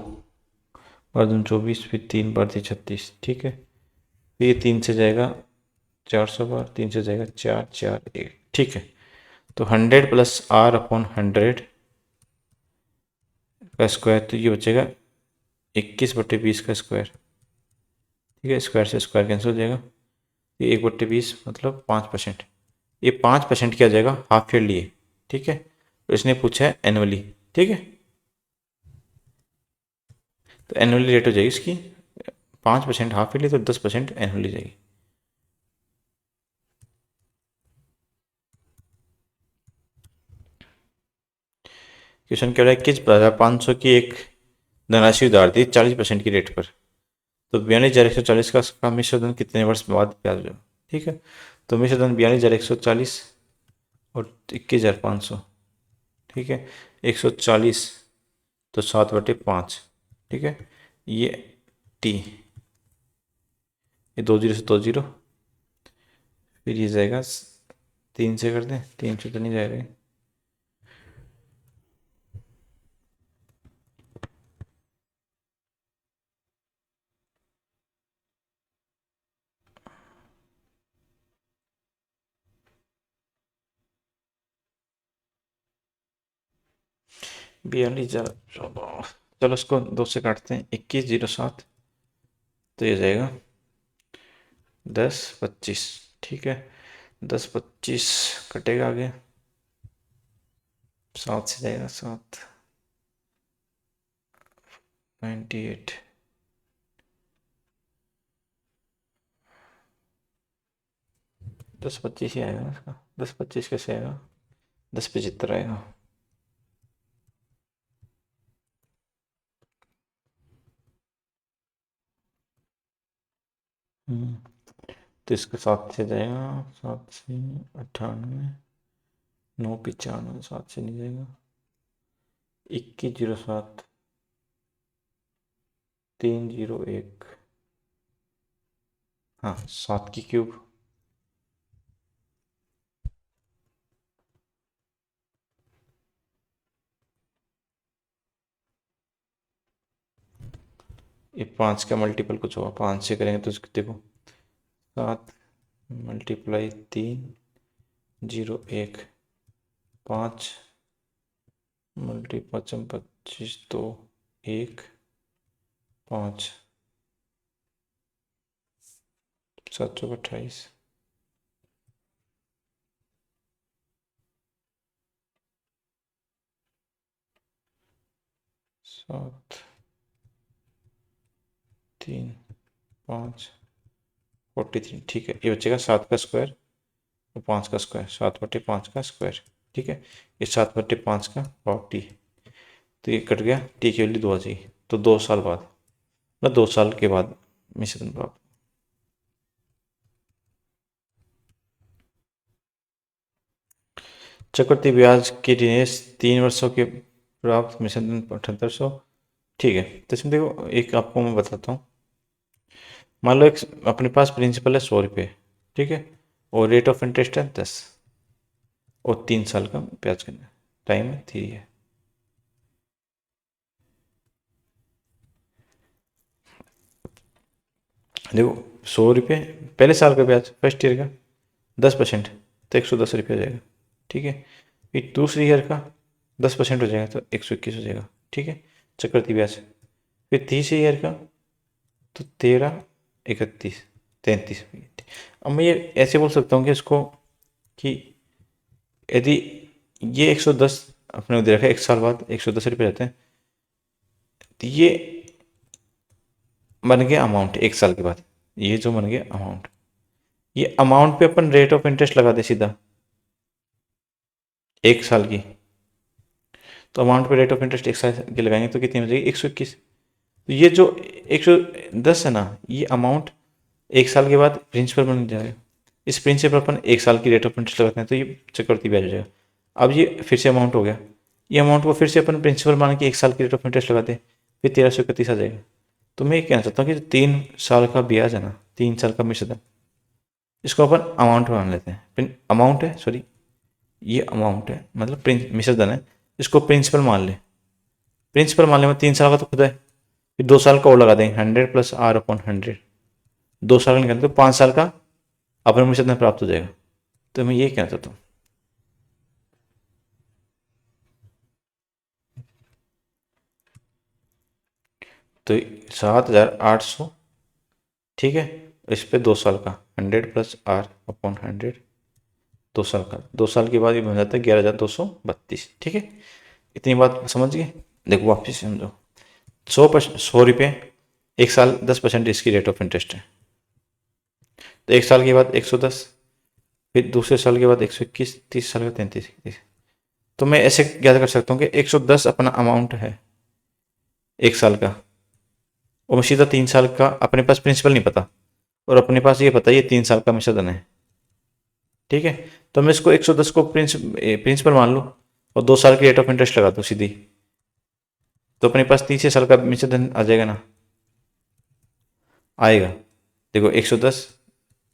12 दूनी 24, फिर 3 12 36, ठीक है। फिर ये 3 से जाएगा 400 बार, 3 से जाएगा 4 4 1, ठीक है। तो 100 प्लस आर अपॉन 100 का स्क्वायर, तो ये बचेगा 21/20 का स्क्वायर, ठीक है। स्क्वायर से स्क्वायर कैंसिल हो जाएगा, ये 1/20 मतलब 5%, ये 5% क्या जाएगा हाफ ईयरली है, ठीक है। तो इसने पूछा है एनुअली, ठीक है। तो एनुअली रेट हो जाएगी इसकी 5% हाफ ईयरली, तो 10% एनुअली जाएगी। क्वेश्चन कह रहा है किस 500 की एक धनराशि उधार दी 40% की रेट पर, तो 42,140 का मिश्रधन कितने वर्ष बाद ब्याज होगा, ठीक है। तो मिश्रधन 42,140 और 21,500, ठीक है। 140 तो 7/5, ठीक है। ये टी, ये 2 जीरो से 2 जीरो, फिर ये जाएगा 3 से कर दें, 3 से तो नहीं जाएगा, 42,000। चलो इसको 2 से काटते हैं, 21,07, तो ये जाएगा 10,25। ठीक है, 10,25 कटेगा आगे, 7 से जाएगा, 7, 98, 10,25 ही आएगा ना इसका। 10,25 कैसे आएगा, 10,75 आएगा। तो इसके 7 से जाएगा, 7 से 98, 9,95, 7 से नहीं जाएगा, 21,07, 3,01, हाँ 7 की क्यूब, ये 5 का मल्टीपल कुछ होगा, 5 से करेंगे तो इसको देखो, 7 मल्टीप्लाई 3,01, 5 मल्टी 5 25, 2, 1, 5, 728, 7, 3, 5, 43। ठीक है, ये बचेगा 7 का स्क्वायर और 5 का स्क्वायर, 7/5 का स्क्वायर। ठीक है, ये 7/5 का 40, तो ये कट गया, टी की वैल्यू 2 आ जाएगी। तो 2 साल बाद, मतलब 2 साल के बाद मिश्रण प्राप्त। चक्रवृद्धि ब्याज की ऋणेश 3 वर्षों के प्राप्त मिश्रण 7800। ठीक है, तो इसमें देखो, एक आपको मैं बताता हूँ। मान लो एक अपने पास प्रिंसिपल है 100 रुपये, ठीक है, और रेट ऑफ इंटरेस्ट है 10, और 3 साल का ब्याज करना, टाइम है 3 है। देखो 100 रुपये पहले साल का ब्याज, फर्स्ट ईयर का 10%, तो 110 रुपये हो जाएगा। ठीक है, फिर दूसरी ईयर का 10% हो जाएगा, तो 121 हो जाएगा। ठीक है, चक्रवृद्धि ब्याज। फिर तीसरी ईयर का तो 13, 31, 33। अब मैं ये ऐसे बोल सकता हूँ कि इसको, कि यदि ये 110 अपने को दे रखा है, 1 साल बाद 110 रुपये रहते हैं, तो ये बन गया अमाउंट 1 साल के बाद। ये जो बन गया अमाउंट, ये अमाउंट पे अपन रेट ऑफ इंटरेस्ट लगा दे सीधा 1 साल की, तो अमाउंट पे रेट ऑफ इंटरेस्ट 1 साल की लगाएंगे तो कितनी हो जाएगी, 121। तो ये जो 110 है ना, ये अमाउंट 1 साल के बाद प्रिंसिपल बन जाएगा। इस प्रिंसिपल अपन 1 साल की रेट ऑफ इंटरेस्ट लगाते हैं, तो ये चक्रवृद्धि ब्याज हो जाएगा। अब ये फिर से अमाउंट हो गया, ये अमाउंट को फिर से अपन प्रिंसिपल मान के 1 साल की रेट ऑफ इंटरेस्ट लगाते हैं, फिर 1331 आ जाएगा। तो मैं ये कहना चाहता हूँ कि 3 साल का ब्याज है ना, 3 साल का मिश्रण, इसको अपन अमाउंट मान लेते हैं। अमाउंट है, सॉरी, ये अमाउंट है, मतलब मिश्रधन है, इसको प्रिंसिपल मान ले। प्रिंसिपल मान ले, में 3 साल का तो खुद है, फिर 2 साल का और लगा देंगे, 100 + R/100, 2 साल का निकालें तो 5 साल का अपने मिश्रधन प्राप्त हो जाएगा। तो मैं ये कहना चाहता हूँ। तो 7,800, ठीक है, इस पे 2 साल का 100 + R/100, 2 साल का, 2 साल के बाद ये बन जाता है 11,232। ठीक है, इतनी बात समझ गए। देखो वापस समझो, 100 रुपये 1 साल 10% इसकी रेट ऑफ इंटरेस्ट है, तो 1 साल के बाद 110, फिर दूसरे साल के बाद 121, 30 साल का 33। तो मैं ऐसे याद कर सकता हूँ कि 110 अपना अमाउंट है 1 साल का, और मैं सीधा 3 साल का, अपने पास प्रिंसिपल नहीं पता और अपने पास ये पता है ये 3 साल का मिश्रधन है। ठीक है, तो मैं इसको 110 को प्रिंसिपल मान लूँ और 2 साल की रेट ऑफ इंटरेस्ट लगा दूँ सीधी, तो अपने पास 30 साल का मिश्रधन आ जाएगा ना, आएगा। देखो 110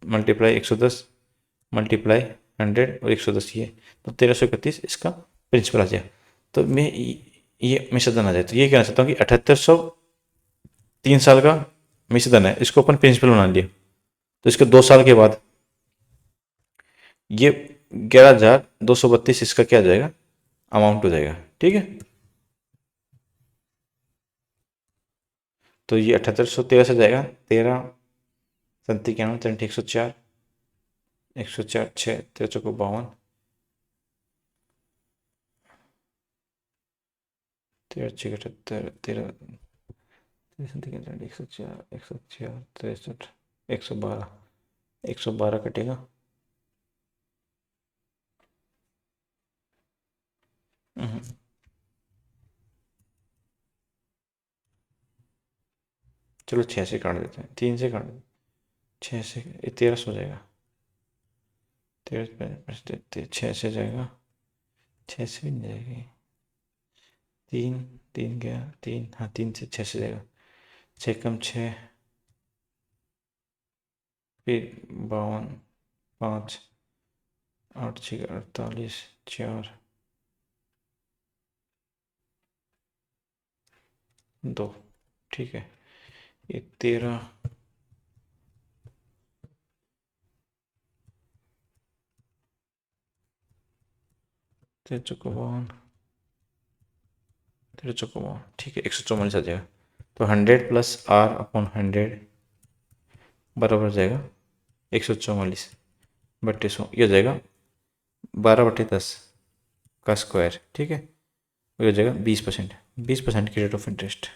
मल्टीप्लाई 110 मल्टीप्लाई 100 और 110, ये तो 1331 इसका प्रिंसिपल आ जाएगा। तो मैं ये मिश्रधन आ जाए, तो ये कहना चाहता हूँ कि 7800 3 साल का मिश्रधन है, इसको अपन प्रिंसिपल बना लिया, तो इसके 2 साल के बाद ये 11,232 इसका क्या आ जाएगा, अमाउंट हो जाएगा। ठीक है, तो ये 7813 से जाएगा 13 37 91 33 104 104 6 13 चौको 52 13 6 78 13 104 104 63 112 112 कटेगा। चलो 6 से काट देते हैं, 3 से काट देते हैं, 6 से 1300 हो जाएगा। 6 से जाएगा, 6 से भी नहीं जाएगी। 3 3 गया 3, हाँ 3 से 6 से जाएगा। 6 कम 6 फिर 52 5 8 6 48 4 2, ठीक है। ये 13 13 चौको 52 13 चौको 52, ठीक है 144 आ जाएगा। तो 100 प्लस R अपॉन 100 बराबर हो जाएगा 144 बट्टे 100, ये हो जाएगा 12/10 का स्क्वायर, ठीक है। ये हो जाएगा 20%, 20% की रेट ऑफ इंटरेस्ट।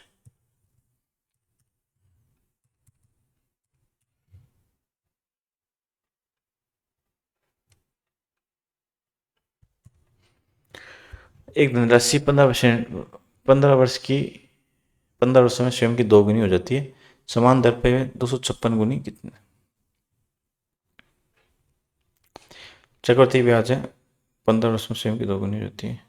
एक धनराशि 15 वर्ष की 15 वर्षों में स्वयं की 2 गुनी हो जाती है। समान दर पे 256 गुनी कितने? चक्रवृद्धि ब्याज है 15 वर्ष में स्वयं की 2 गुनी हो जाती है।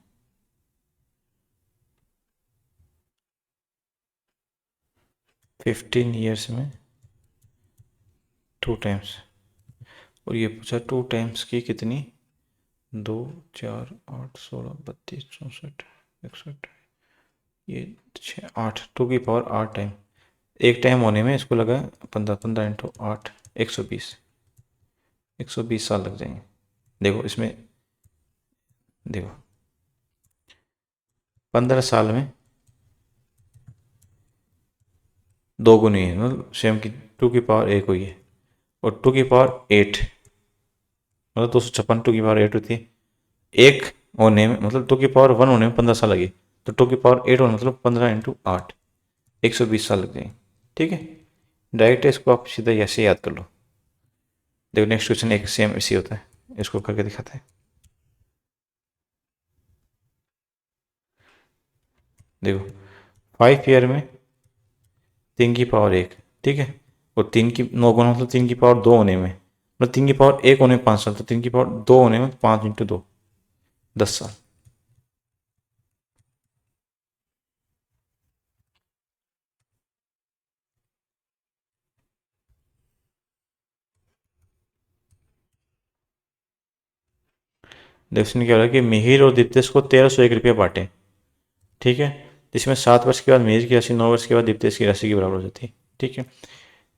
फिफ्टीन ईयर्स में 2 टाइम्स, और ये पूछा 2 टाइम्स की कितनी? 2 4 8 16 32 64 61, ये 6 8, 2 की पावर 8 टाइम। एक टाइम होने में इसको लगा 15 15 इंटू 8 120 साल लग जाएंगे। देखो इसमें, देखो 15 साल में 2 गुनी है, मतलब स्वयं की 2 की पावर 1 हुई है, और 2 की पावर 8 मतलब 256 2 की पावर 8 होती है। एक होने में मतलब 2 की पावर 1 होने में 15 साल लगे, तो 2 की पावर 8 होने मतलब 15 इंटू 8 120 साल लग जाएंगे, ठीक है। डायरेक्ट इसको आप सीधा ऐसे याद कर लो। देखो नेक्स्ट क्वेश्चन एक सेम इसी होता है, इसको करके दिखाते हैं। देखो 5 ईयर में 3 की पावर 1, ठीक है, और 3 की 9 गुना मतलब 3 की पावर 2 होने में, मतलब 3 की पावर 1 होने में 5 साल, तो 3 की पावर 2 होने में 5 इंटू 2 10 साल। देखो इसने क्या हो रहा है कि मिहिर और दीप्तेश को 1301 रुपया बांटे, ठीक है, जिसमें 7 वर्ष के बाद मिहिर की राशि 9 वर्ष के बाद दीप्तेश की राशि के बराबर हो जाती है, ठीक है।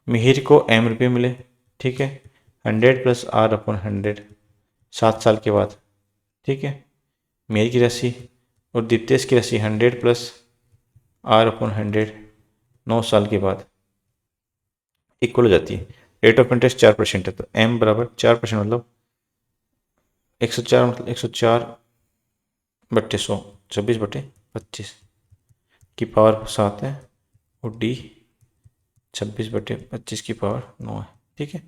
मिहिर को M रुपये मिले, ठीक है, 100 प्लस R अपॉन 100 7 साल के बाद, ठीक है। मिहिर की राशि और दीप्तेश की राशि 100 प्लस R अपॉन 100 9 साल के बाद इक्वल हो जाती है। रेट ऑफ इंटरेस्ट 4% है, तो M बराबर 4% मतलब 104, मतलब 104/100 26/25 की पावर 7 है, और D 26/25 की पावर 9 है, ठीक है।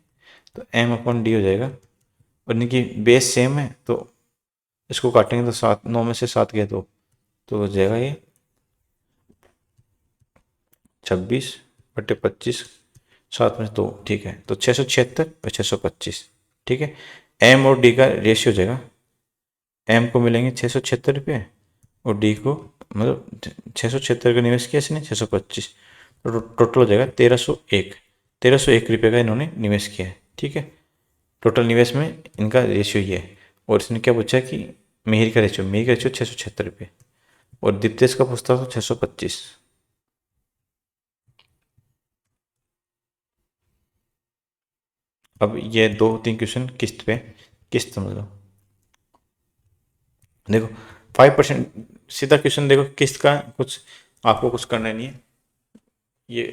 तो M अपॉन D हो जाएगा, और इनकी बेस सेम है तो इसको काटेंगे तो 7 9 में से 7 गए तो हो जाएगा ये 26/25 7 में 2, ठीक है। तो 676 और 625, ठीक है। M और D का रेशियो हो जाएगा, M को मिलेंगे 676 रुपये और D को मतलब 676 का निवेश किया इसने 625, तो टोटल हो जाएगा 1301 रुपये का इन्होंने निवेश किया है, ठीक है। टोटल निवेश में इनका रेशियो ये है, और इसने क्या पूछा कि मिहिर का रेशियो 676 रुपये और दीप्तेश का पूछता था 625। अब ये 2 3 क्वेश्चन किस्त समझ लो। देखो 5% सीधा क्वेश्चन, देखो किस्त का कुछ आपको कुछ करना नहीं है, ये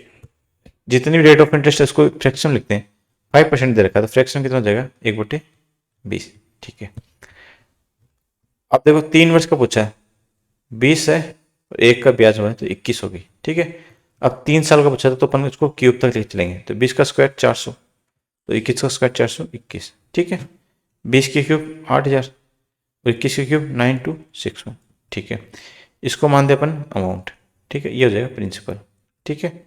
जितनी भी रेट ऑफ इंटरेस्ट है उसको फ्रैक्शन लिखते हैं। 5% दे रखा है तो फ्रैक्शन कितना हो जाएगा, 1/20। ठीक है, अब देखो 3 वर्ष का पूछा है, 20 है और एक का ब्याज हुआ है तो 21 होगी। ठीक है, अब 3 साल का पूछा था तो अपन इसको क्यूब तक लेके चलेंगे, तो 20 का स्क्वायर 400, तो 21 का स्क्वायर 421। ठीक है, 20 की क्यूब 8000 और 21 की क्यूब 9261। ठीक है, इसको मान दे अपन अमाउंट। ठीक है, ये हो जाएगा प्रिंसिपल। ठीक है,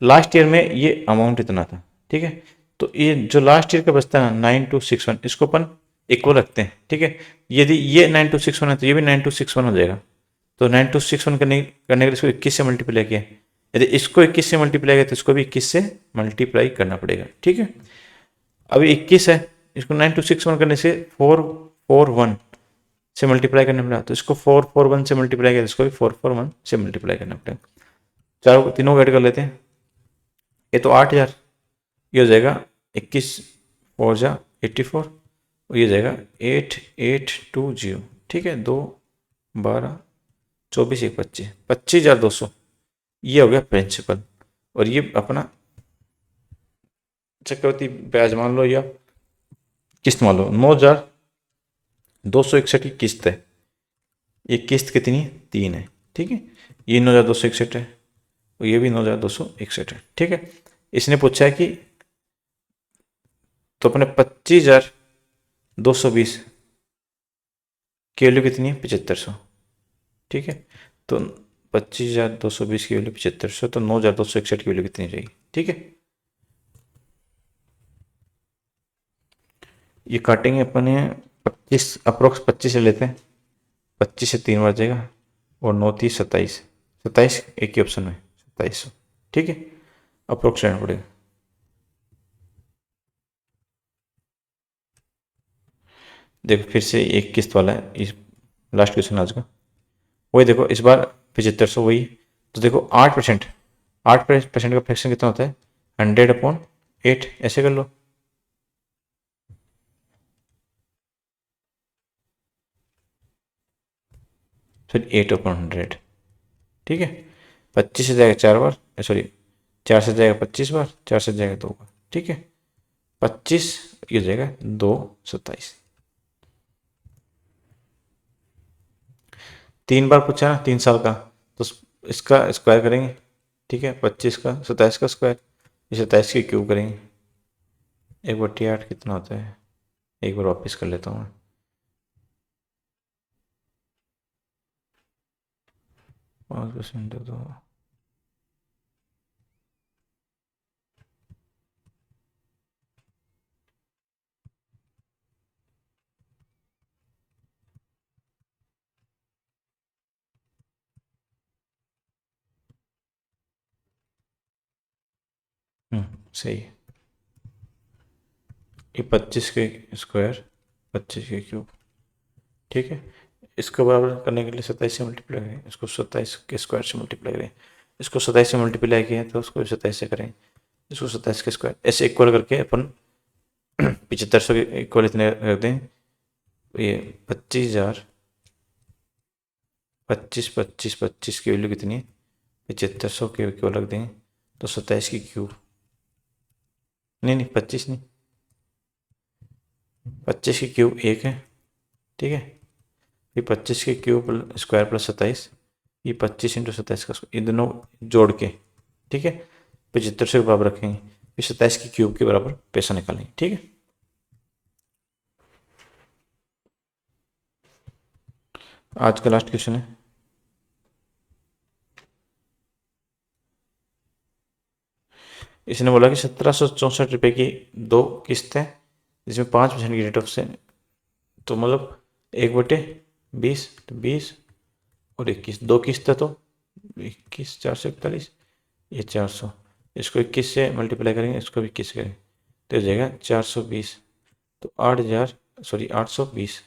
लास्ट ईयर में ये अमाउंट इतना था। ठीक है, तो ये जो लास्ट ईयर का बचता है ना 9261, इसको अपन इक्वल रखते हैं। ठीक है, यदि ये 9261 है तो ये भी 9261 हो जाएगा। तो 9261 करने के लिए इसको 21 से मल्टीप्लाई किया, यदि इसको 21 से मल्टीप्लाई किया तो इसको भी 21 से मल्टीप्लाई करना पड़ेगा। ठीक है, अभी 21 है, इसको 9261 करने से 441 से मल्टीप्लाई करना पड़ेगा, तो इसको 441 से मल्टीप्लाई किया तो इसको भी 441 से मल्टीप्लाई करना पड़ेगा। चारों तीनों को ऐड कर लेते हैं, ये तो 8000, ये हो जाएगा 21 4 जा 84 और ये हो जाएगा 8820। ठीक है, 2 12 24 1 25 25,200, ये हो गया प्रिंसिपल। और ये अपना चक्रवृद्धि ब्याज मान लो या किस्त मान लो, 9261 की किस्त है। ये किस्त कितनी 3 है। ठीक है, ये 9261 है और ये भी 9261 है। ठीक है, इसने पूछा है कि तो अपने 25,220 की वैल्यू कितनी है 7500। ठीक है, तो 25,220 की वैल्यू 7500, तो 9261 की वैल्यू कितनी रहेगी। ठीक है, ये काटेंगे अपने 25 अप्रोक्स 25 से लेते हैं, 25 से 3 बार जाएगा और 9 30 27 27 एक ही ऑप्शन में 2700। ठीक है, अप्रोक्स रहना पड़ेगा। देखो फिर से एक किस्त वाला है, इस लास्ट क्वेश्चन आज का वही देखो, इस बार 7500 वही। तो देखो 8%, 8% का फ्रैक्शन कितना होता है 100/8, ऐसे कर लो। फिर 8/100। ठीक है, 25 से जाएगा 4 बार, सॉरी 4 से जाएगा 25 बार, 4 से जाएगा 2 बार। ठीक है, 25, ये हो जाएगा 2 27। 3 बार पूछा ना 3 साल का, तो इसका स्क्वायर करेंगे। ठीक है, 25 का 27 का स्क्वायर, ये 27 की क्यूब करेंगे। 1/8 कितना होता है, एक बार वापस कर लेता हूँ। 5% तो सही है। ये 25 के स्क्वायर 25 के क्यूब। ठीक है, इसको बराबर करने के लिए 27 से मल्टीप्लाई करें, इसको 27 के स्क्वायर से मल्टीप्लाई करें, इसको 27 से मल्टीप्लाई किया तो उसको 27 से करें, इसको 27 के स्क्वायर, ऐसे इक्वल करके अपन 7500 के इक्वल इतने रख दें। ये 25,000, 25 की वैल्यू कितनी है 7500 के इक्वल रख दें, तो 27 की क्यूब, नहीं 25 नहीं, 25 की क्यूब 1 है। ठीक है, ये 25 के क्यूब स्क्वायर प्लस 27, ये 25 × 27 का ये दोनों जोड़ के। ठीक है, 7500 के बराबर रखेंगे, फिर 27 की क्यूब के बराबर पैसा निकालेंगे। ठीक है, आज का लास्ट क्वेश्चन है। इसने बोला कि 1764 रुपये की 2 किस्त है जिसमें 5% की रेट ऑफ से, तो मतलब 1/20, तो 20 और 21, 2 किस्त है तो 21 441, ये 400, इसको 21 से मल्टीप्लाई करेंगे, इसको भी 21 से करेंगे तो हो जाएगा 420, तो 8000, सॉरी 820।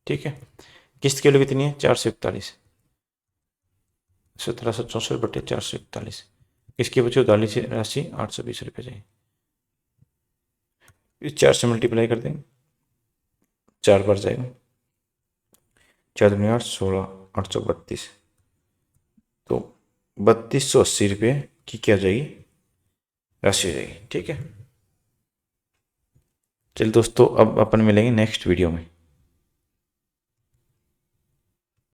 ठीक है, किस्त की वैल्यू कितनी है 441, 1764/441, इसकी बची उधारी राशि 820 रुपये चाहिए। इस 4 से मल्टीप्लाई कर देंगे, 4 बार जाएगा, 4 दूनी 8 16 832, तो 3280 रुपये की क्या हो जाएगी, राशि हो जाएगी। ठीक है, चलिए दोस्तों अब अपन मिलेंगे नेक्स्ट वीडियो में।